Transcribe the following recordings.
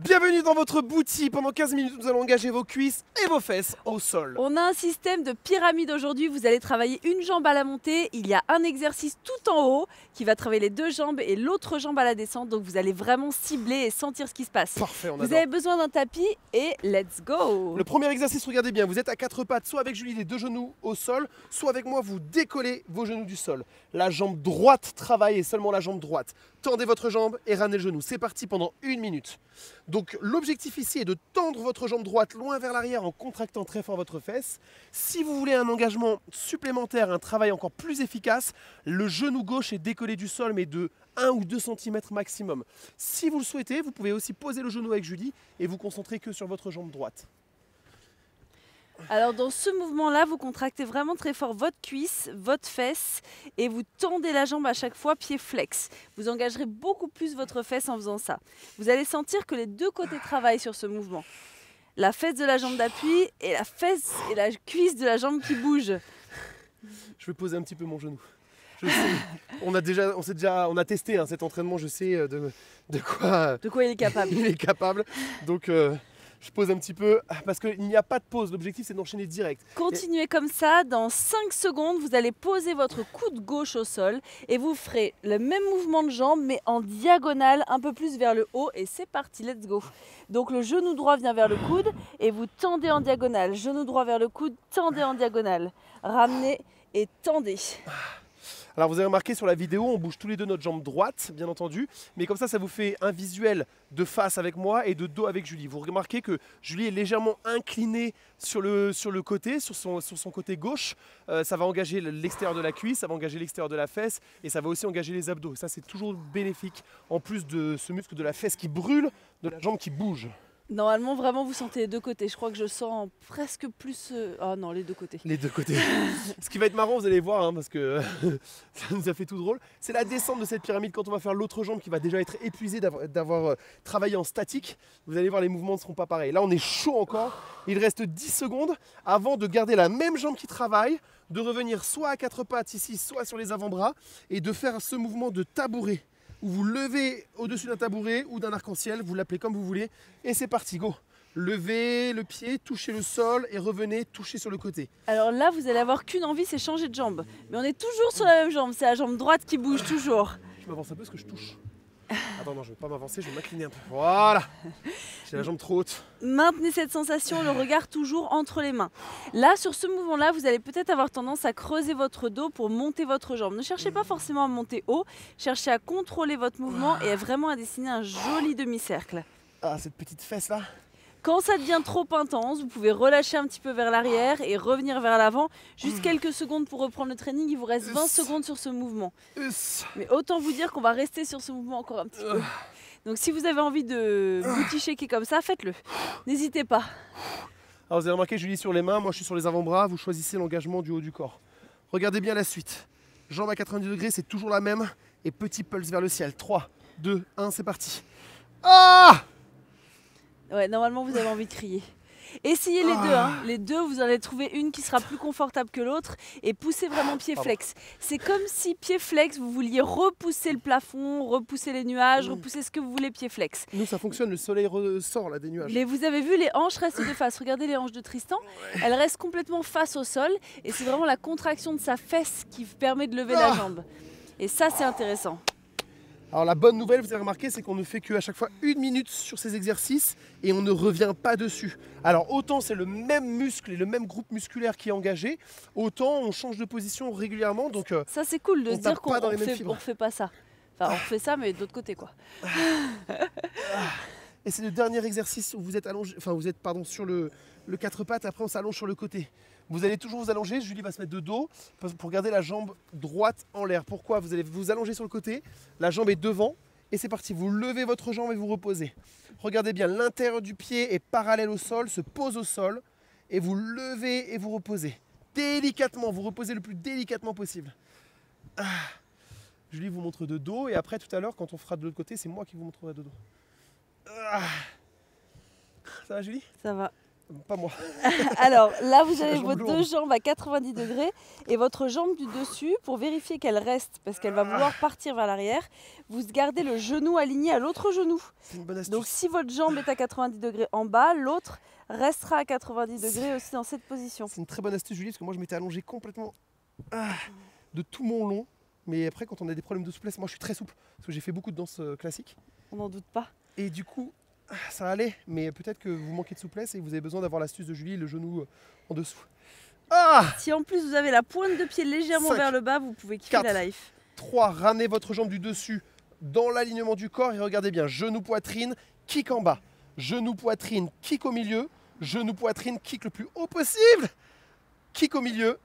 Bienvenue dans votre boutique. Pendant 15 minutes, nous allons engager vos cuisses et vos fesses au sol. On a un système de pyramide aujourd'hui. Vous allez travailler une jambe à la montée. Il y a un exercice tout en haut qui va travailler les deux jambes et l'autre jambe à la descente. Donc vous allez vraiment cibler et sentir ce qui se passe. Parfait, on Vous adore. avez besoin d'un tapis et let's go. Le premier exercice, regardez bien, vous êtes à quatre pattes, soit avec Julie les deux genoux au sol, soit avec moi, vous décollez vos genoux du sol. La jambe droite travaille et seulement la jambe droite. Tendez votre jambe et ramenez le genou. C'est parti pendant 1 minute. Donc l'objectif ici est de tendre votre jambe droite loin vers l'arrière en contractant très fort votre fesse. Si vous voulez un engagement supplémentaire, un travail encore plus efficace, le genou gauche est décollé du sol mais de 1 ou 2 cm maximum. Si vous le souhaitez, vous pouvez aussi poser le genou avec Julie et vous concentrer que sur votre jambe droite. Alors dans ce mouvement-là, vous contractez vraiment très fort votre cuisse, votre fesse et vous tendez la jambe à chaque fois, pied flex. Vous engagerez beaucoup plus votre fesse en faisant ça. Vous allez sentir que les deux côtés travaillent sur ce mouvement. La fesse de la jambe d'appui et la fesse et la cuisse de la jambe qui bouge. Je vais poser un petit peu mon genou. Je sais, on a testé cet entraînement, je sais de quoi Il est capable. il est capable. Donc je pose un petit peu parce qu'il n'y a pas de pause. L'objectif c'est d'enchaîner direct. Continuez comme ça, dans 5 secondes, vous allez poser votre coude gauche au sol et vous ferez le même mouvement de jambe mais en diagonale, un peu plus vers le haut et c'est parti, let's go. Donc le genou droit vient vers le coude et vous tendez en diagonale, genou droit vers le coude, tendez en diagonale, ramenez et tendez. Alors vous avez remarqué sur la vidéo, on bouge tous les deux notre jambe droite, bien entendu, mais comme ça vous fait un visuel de face avec moi et de dos avec Julie. Vous remarquez que Julie est légèrement inclinée sur le côté, sur son côté gauche. Ça va engager l'extérieur de la cuisse, ça va engager l'extérieur de la fesse et ça va aussi engager les abdos. Ça c'est toujours bénéfique, en plus de ce muscle de la fesse qui brûle, de la jambe qui bouge. Normalement, vraiment, vous sentez les deux côtés. Je crois que je sens presque plus... Ah non, les deux côtés. Les deux côtés. Ce qui va être marrant, vous allez voir, parce que ça nous a fait tout drôle, c'est la descente de cette pyramide quand on va faire l'autre jambe qui va déjà être épuisée d'avoir travaillé en statique. Vous allez voir, les mouvements ne seront pas pareils. Là, on est chaud encore. Il reste 10 secondes avant de garder la même jambe qui travaille, de revenir soit à quatre pattes ici, soit sur les avant-bras, et de faire ce mouvement de tabouret, où vous levez au-dessus d'un tabouret ou d'un arc-en-ciel, vous l'appelez comme vous voulez, et c'est parti, go. Levez le pied, touchez le sol et revenez toucher sur le côté. Alors là, vous allez avoir qu'une envie, c'est changer de jambe. Mais on est toujours sur la même jambe, c'est la jambe droite qui bouge toujours. Je m'avance un peu parce que je touche. Attends, non, je ne vais pas m'avancer, je vais m'incliner un peu. Voilà. J'ai la jambe trop haute. Maintenez cette sensation, le regard toujours entre les mains. Là, sur ce mouvement-là, vous allez peut-être avoir tendance à creuser votre dos pour monter votre jambe. Ne cherchez pas forcément à monter haut, cherchez à contrôler votre mouvement et vraiment à dessiner un joli demi-cercle. Ah, cette petite fesse là. Quand ça devient trop intense, vous pouvez relâcher un petit peu vers l'arrière et revenir vers l'avant. Juste quelques secondes pour reprendre le training, il vous reste 20 secondes sur ce mouvement. Mais autant vous dire qu'on va rester sur ce mouvement encore un petit peu. Donc si vous avez envie de booty shaker comme ça, faites-le. N'hésitez pas. Alors vous avez remarqué, Julie sur les mains, moi je suis sur les avant-bras, vous choisissez l'engagement du haut du corps. Regardez bien la suite. Jambe à 90 degrés, c'est toujours la même. Et petit pulse vers le ciel. 3, 2, 1, c'est parti. Ah! Ouais, normalement vous avez envie de crier. Essayez les deux, hein. Les deux, vous en allez trouver une qui sera plus confortable que l'autre et poussez vraiment pied flex. C'est comme si pied flex, vous vouliez repousser le plafond, repousser les nuages, repousser ce que vous voulez pied flex. Nous ça fonctionne, le soleil ressort là des nuages. Mais vous avez vu, les hanches restent de face. Regardez les hanches de Tristan, elles restent complètement face au sol et c'est vraiment la contraction de sa fesse qui permet de lever la jambe. Et ça, c'est intéressant. Alors la bonne nouvelle, vous avez remarqué, c'est qu'on ne fait qu'à chaque fois 1 minute sur ces exercices et on ne revient pas dessus. Alors autant c'est le même muscle et le même groupe musculaire qui est engagé, autant on change de position régulièrement. Donc ça c'est cool de se dire qu'on ne refait pas ça. Enfin on refait ça mais de l'autre côté quoi. Et c'est le dernier exercice où vous êtes allongé, sur le 4 pattes, après on s'allonge sur le côté. Vous allez toujours vous allonger, Julie va se mettre de dos pour garder la jambe droite en l'air. Pourquoi? Vous allez vous allonger sur le côté, la jambe est devant et c'est parti. Vous levez votre jambe et vous reposez. Regardez bien, l'intérieur du pied est parallèle au sol, se pose au sol et vous levez et vous reposez. Délicatement, vous reposez le plus délicatement possible. Julie vous montre de dos et après tout à l'heure quand on fera de l'autre côté, c'est moi qui vous montrerai de dos. Ça va Julie? Ça va. Pas moi. Alors là, vous avez jambe vos lourde. deux jambes à 90 degrés et votre jambe du dessus, pour vérifier qu'elle reste, parce qu'elle va vouloir partir vers l'arrière, vous gardez le genou aligné à l'autre genou. C'est une bonne astuce. Donc si votre jambe est à 90 degrés en bas, l'autre restera à 90 degrés aussi dans cette position. C'est une très bonne astuce, Julie, parce que moi je m'étais allongé complètement de tout mon long. Mais après, quand on a des problèmes de souplesse, moi je suis très souple, parce que j'ai fait beaucoup de danse classique. On n'en doute pas. Et du coup, ça allait, mais peut-être que vous manquez de souplesse et vous avez besoin d'avoir l'astuce de Julie, le genou en dessous. Ah Si en plus vous avez la pointe de pied légèrement 5, vers le bas, vous pouvez kiffer 4, la life. 3, ramenez votre jambe du dessus dans l'alignement du corps et regardez bien, genou poitrine, kick en bas. Genou poitrine, kick au milieu. Genou poitrine, kick le plus haut possible. Kick au milieu,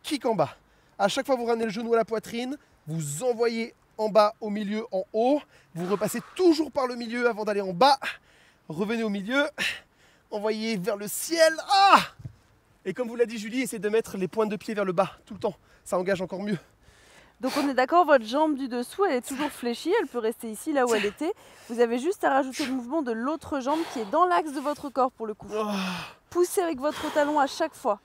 kick en bas. À chaque fois vous ramenez le genou à la poitrine, vous envoyez en bas, au milieu, en haut. Vous repassez toujours par le milieu avant d'aller en bas. Revenez au milieu, envoyez vers le ciel. Ah et comme vous l'a dit Julie, essayez de mettre les pointes de pied vers le bas tout le temps. Ça engage encore mieux. Donc on est d'accord, votre jambe du dessous, elle est toujours fléchie, elle peut rester ici, là où elle était. Vous avez juste à rajouter le mouvement de l'autre jambe qui est dans l'axe de votre corps pour le coup. Poussez avec votre talon à chaque fois.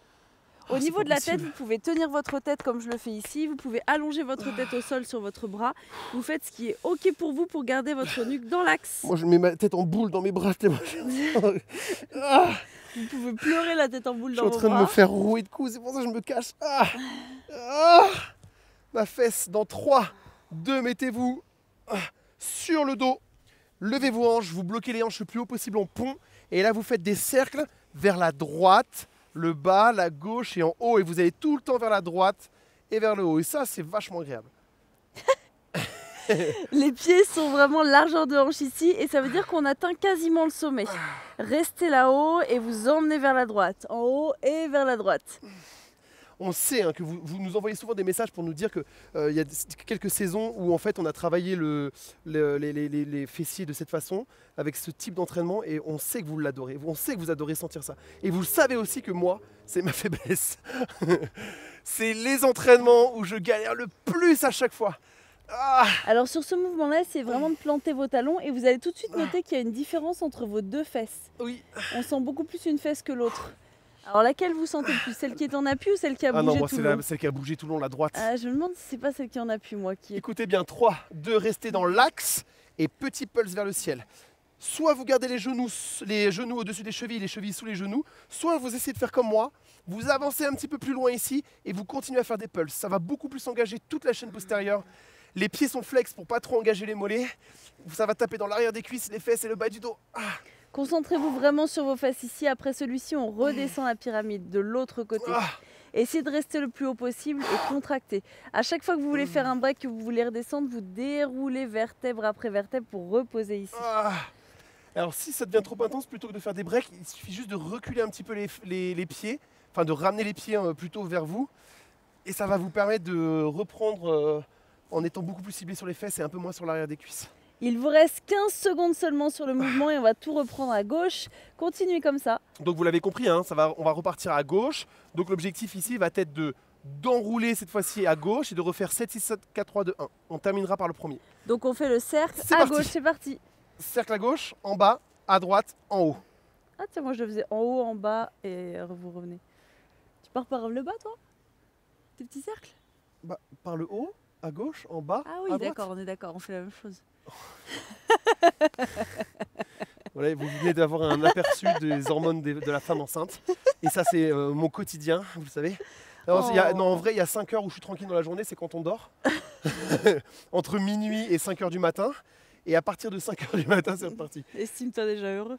Au niveau pas de la tête, possible. vous pouvez tenir votre tête comme je le fais ici. Vous pouvez allonger votre tête au sol sur votre bras. Vous faites ce qui est OK pour vous pour garder votre nuque dans l'axe. Moi je mets ma tête en boule dans mes bras. Ah Vous pouvez pleurer la tête en boule je dans suis en vos train de me bras. faire rouer de coups, c'est pour ça que je me cache. Ah ma fesse dans 3, 2, mettez-vous sur le dos. Levez vos hanches, vous bloquez les hanches le plus haut possible en pont. Et là, vous faites des cercles vers la droite, le bas, la gauche et en haut. Et vous allez tout le temps vers la droite et vers le haut. Et ça, c'est vachement agréable. Les pieds sont vraiment largeur de hanche ici et ça veut dire qu'on atteint quasiment le sommet. Restez là-haut et vous emmenez vers la droite, en haut et vers la droite. On sait hein, que vous nous envoyez souvent des messages pour nous dire qu'il y a quelques saisons où en fait on a travaillé les fessiers de cette façon, avec ce type d'entraînement, et on sait que vous l'adorez. On sait que vous adorez sentir ça. Et vous le savez aussi que moi, c'est ma faiblesse. C'est les entraînements où je galère le plus à chaque fois. Ah Alors sur ce mouvement-là, c'est vraiment de planter vos talons et vous allez tout de suite noter qu'il y a une différence entre vos deux fesses. oui. On sent beaucoup plus une fesse que l'autre. Alors laquelle vous sentez le plus? Celle qui est en appui ou celle qui a Ah bougé non, moi tout c'est le long? celle qui a bougé tout le long, la droite. Je me demande si c'est pas celle qui est en appui, moi, qui est... Écoutez bien, 3, 2, restez dans l'axe et petit pulse vers le ciel. Soit vous gardez les genoux au-dessus des chevilles, les chevilles sous les genoux, soit vous essayez de faire comme moi, vous avancez un petit peu plus loin ici et vous continuez à faire des pulses. Ça va beaucoup plus engager toute la chaîne postérieure. Les pieds sont flex pour pas trop engager les mollets. Ça va taper dans l'arrière des cuisses, les fesses et le bas du dos. Concentrez-vous vraiment sur vos fesses ici. Après celui-ci, on redescend la pyramide de l'autre côté. Essayez de rester le plus haut possible et contractez. À chaque fois que vous voulez faire un break, que vous voulez redescendre, vous déroulez vertèbre après vertèbre pour reposer ici. Alors si ça devient trop intense, plutôt que de faire des breaks, il suffit juste de reculer un petit peu les pieds, enfin de ramener les pieds plutôt vers vous. Et ça va vous permettre de reprendre en étant beaucoup plus ciblé sur les fesses et un peu moins sur l'arrière des cuisses. Il vous reste 15 secondes seulement sur le mouvement et on va tout reprendre à gauche. Continuez comme ça. Donc vous l'avez compris, hein, on va repartir à gauche. Donc l'objectif ici va être d'enrouler cette fois-ci à gauche et de refaire 7, 6, 7, 4, 3, 2, 1. On terminera par le premier. Donc on fait le cercle C'est à parti. gauche, c'est parti. Cercle à gauche, en bas, à droite, en haut. Ah tiens, moi je le faisais en haut, en bas et vous revenez. Tu pars par le bas toi? Tes petits cercles? Bah, par le haut, à gauche, en bas, Ah oui, à droite. d'accord, on est d'accord, on fait la même chose. Voilà, vous venez d'avoir un aperçu des hormones de la femme enceinte. Et ça, c'est mon quotidien, vous le savez. Alors, non, en vrai, il y a 5 heures où je suis tranquille dans la journée, c'est quand on dort. Entre minuit et 5 heures du matin. Et à partir de 5 heures du matin, c'est reparti. Estime-toi déjà heureux.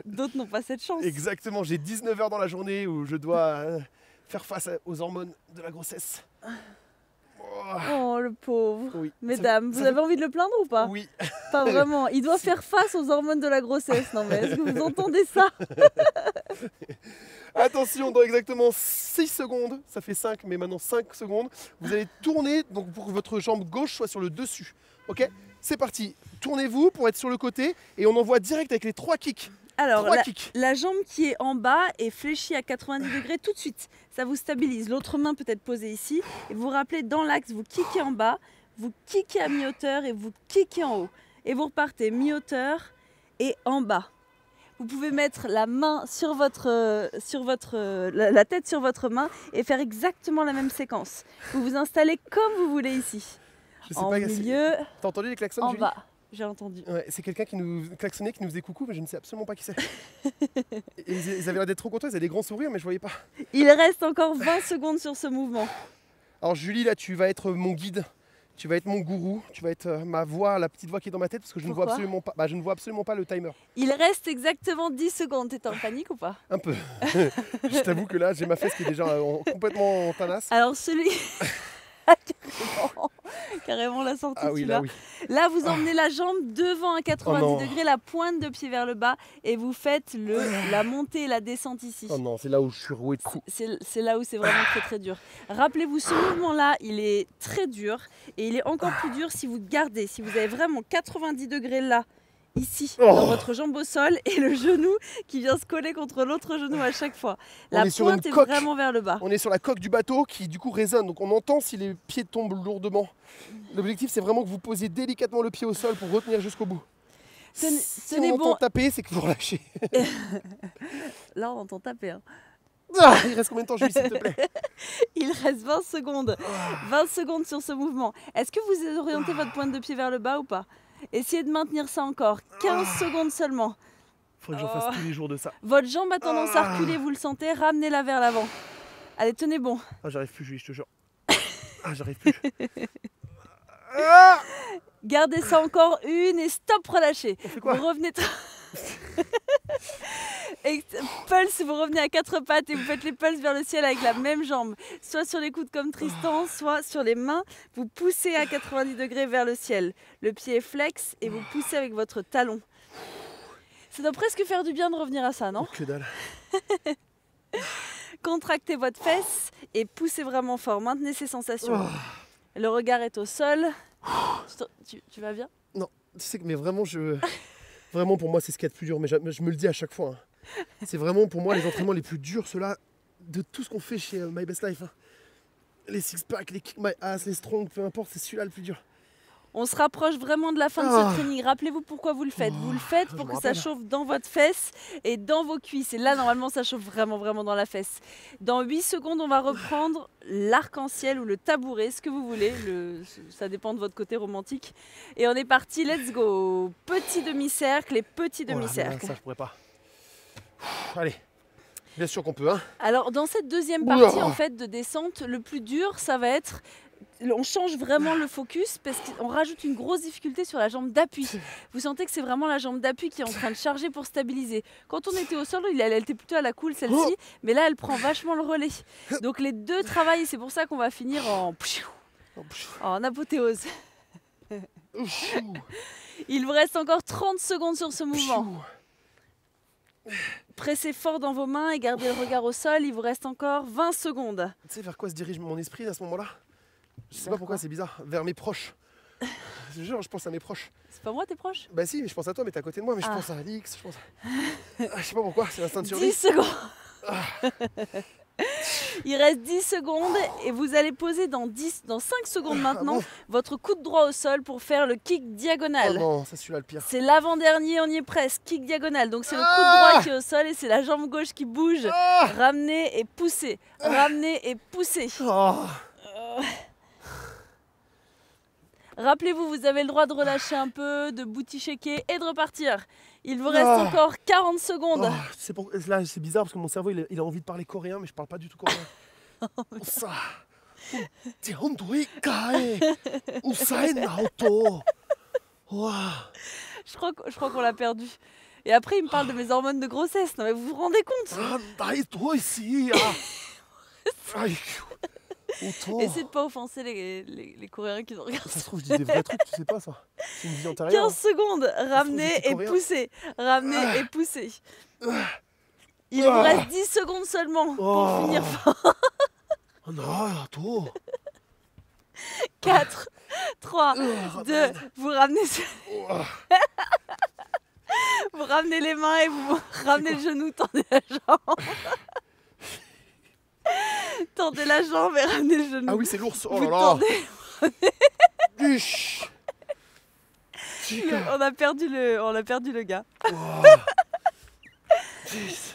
D'autres n'ont pas cette chance. Exactement, j'ai 19 heures dans la journée où je dois faire face aux hormones de la grossesse. Oh le pauvre. Oui. Mesdames, vous avez envie de le plaindre ou pas? Oui. Pas vraiment. Il doit faire face aux hormones de la grossesse. Non mais est-ce que vous entendez ça? Attention, dans exactement 6 secondes, ça fait 5, mais maintenant 5 secondes, vous allez tourner donc pour que votre jambe gauche soit sur le dessus. Ok? C'est parti. Tournez-vous pour être sur le côté et on envoie direct avec les 3 kicks. Alors, 3 kicks. la jambe qui est en bas est fléchie à 90 degrés tout de suite. Ça vous stabilise. L'autre main peut être posée ici. Et vous rappelez dans l'axe, vous kickez en bas, vous kickez à mi-hauteur et vous kickez en haut. Et vous repartez mi-hauteur et en bas. Vous pouvez mettre la main sur la tête sur votre main et faire exactement la même séquence. Vous vous installez comme vous voulez ici. Je sais En pas, milieu, t'as entendu les klaxons, en Julie? bas. J'ai entendu. Ouais, c'est quelqu'un qui nous klaxonnait, qui nous faisait coucou, mais je ne sais absolument pas qui c'est. Ils avaient l'air d'être trop contents, ils avaient des grands sourires, mais je voyais pas. Il reste encore 20 secondes sur ce mouvement. Alors Julie, là, tu vas être mon guide, tu vas être mon gourou, tu vas être ma voix, la petite voix qui est dans ma tête, parce que je ne vois Pourquoi absolument pas. Bah, je ne vois absolument pas le timer. Il reste exactement 10 secondes. T'es en panique ou pas? Un peu. Je t'avoue que là, j'ai ma fesse qui est déjà complètement en tanasse. Alors celui... carrément la sortie, Ah oui, celui-là. là, oui. Là, vous emmenez la jambe devant à 90 Oh non. degrés, la pointe de pied vers le bas, et vous faites la montée et la descente ici. Oh non, c'est là où je suis roué de coups. C'est là où c'est vraiment très très dur. Rappelez-vous, ce mouvement-là, il est très dur, et il est encore plus dur si vous gardez, si vous avez vraiment 90 degrés là, ici, dans votre jambe au sol, et le genou qui vient se coller contre l'autre genou à chaque fois. La pointe est vraiment vers le bas. On est sur la coque du bateau qui du coup résonne, donc on entend si les pieds tombent lourdement. L'objectif c'est vraiment que vous posiez délicatement le pied au sol pour retenir jusqu'au bout. Si on entend taper, c'est que vous relâchez. Là on entend taper. Hein. Ah, il reste combien de temps, Julie, s'il te plaît? Il reste 20 secondes. 20 secondes sur ce mouvement. Est-ce que vous orientez votre pointe de pied vers le bas ou pas? Essayez de maintenir ça encore. 15 secondes seulement. Faudrait que j'en fasse tous les jours de ça. Votre jambe a tendance à reculer, vous le sentez? Ramenez-la vers l'avant. Allez, tenez bon. Ah, j'arrive plus, Julie, je te jure. Ah, j'arrive plus. Gardez ça encore une et stop, relâchez. On fait quoi? Vous revenez... Pulse, vous revenez à 4 pattes et vous faites les pulses vers le ciel avec la même jambe. Soit sur les coudes comme Tristan, soit sur les mains. Vous poussez à 90 degrés vers le ciel. Le pied est flex et vous poussez avec votre talon. Ça doit presque faire du bien de revenir à ça, non? Que dalle. Contractez votre fesse et poussez vraiment fort. Maintenez ces sensations. Le regard est au sol. Tu vas bien? Non, tu sais que mais vraiment, vraiment pour moi c'est ce qu'il y a de plus dur, mais je me le dis à chaque fois. Hein. C'est vraiment pour moi les entraînements les plus durs, ceux-là, de tout ce qu'on fait chez My Best Life. Hein. Les six-pack, les kick my ass, les strong, peu importe, c'est celui-là le plus dur. On se rapproche vraiment de la fin de ce training. Rappelez-vous pourquoi vous le faites. Vous le faites pour que ça chauffe dans votre fesse et dans vos cuisses. Et là, normalement, ça chauffe vraiment, vraiment dans la fesse. Dans 8 secondes, on va reprendre l'arc-en-ciel ou le tabouret, ce que vous voulez. Ça dépend de votre côté romantique. Et on est parti, let's go. Petit demi-cercle et petit demi-cercle. Ça, je pourrais pas. Allez, bien sûr qu'on peut. Hein. Alors, dans cette deuxième partie en fait, de descente, le plus dur, ça va être... On change vraiment le focus parce qu'on rajoute une grosse difficulté sur la jambe d'appui. Vous sentez que c'est vraiment la jambe d'appui qui est en train de charger pour stabiliser. Quand on était au sol, elle était plutôt à la cool celle-ci, mais là elle prend vachement le relais. Donc les deux travaillent, c'est pour ça qu'on va finir en apothéose. Il vous reste encore 30 secondes sur ce mouvement. Pressez fort dans vos mains et gardez le regard au sol, il vous reste encore 20 secondes. Tu sais vers quoi se dirige mon esprit à ce moment-là? Je sais pas pourquoi, c'est bizarre. Vers mes proches. Je pense à mes proches. C'est pas moi tes proches? Bah si, mais je pense à toi, mais t'es à côté de moi. Mais je pense à Alix, je pense à... je sais pas pourquoi, c'est l'instinct de survie. 10 secondes. Il reste 10 secondes et vous allez poser dans 5 secondes maintenant votre coude droit au sol pour faire le kick diagonal. Oh non, ça c'est celui-là le pire. C'est l'avant-dernier, on y est presque. Kick diagonal. Donc c'est le coude droit qui est au sol et c'est la jambe gauche qui bouge. Ramenez et poussez. Ramenez et poussez. Rappelez-vous, vous avez le droit de relâcher un peu, de booty shaker et de repartir. Il vous reste encore 40 secondes. Là, c'est bizarre parce que mon cerveau il a envie de parler coréen, mais je parle pas du tout coréen. Je crois qu'on l'a perdu. Et après, il me parle de mes hormones de grossesse. Non, mais vous vous rendez compte? Essayez de pas offenser les Coréens qui nous regardent. Ça se trouve, je dis des vrais trucs, tu sais pas ça. C'est une vie antérieure. 15 secondes, ramenez et poussez. Ramenez et poussez. Il vous reste 10 secondes seulement pour finir fort. 4, 3, 2, vous ramenez... Vous ramenez les mains et vous ramenez le genou, tendez la jambe. Tendez la jambe et ramenez le genou. Ah oui, c'est l'ours. Oh vous là là. On a perdu le gars.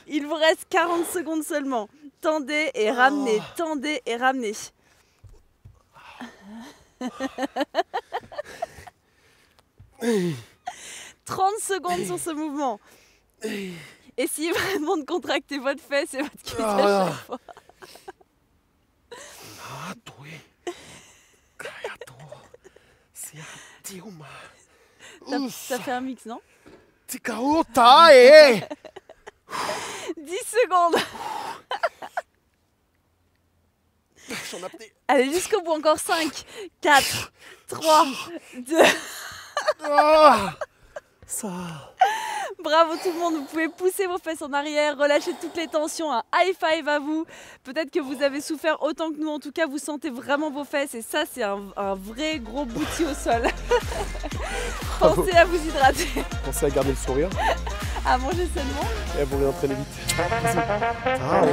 Il vous reste 40 secondes seulement. Tendez et ramenez, tendez et ramenez. 30 secondes sur ce mouvement. Essayez vraiment de contracter votre fesse et votre cuisse à chaque fois. T'as fait un mix, non? 10 secondes. Allez, jusqu'au bout, encore 5, 4, 3, 2. Bravo tout le monde, vous pouvez pousser vos fesses en arrière, relâcher toutes les tensions, un high five à vous. Peut-être que vous avez souffert autant que nous, en tout cas vous sentez vraiment vos fesses et ça c'est un vrai gros bouti au sol. Pensez à vous hydrater. Pensez à garder le sourire. À manger sainement. Et à vous réentraîner vite. Ciao.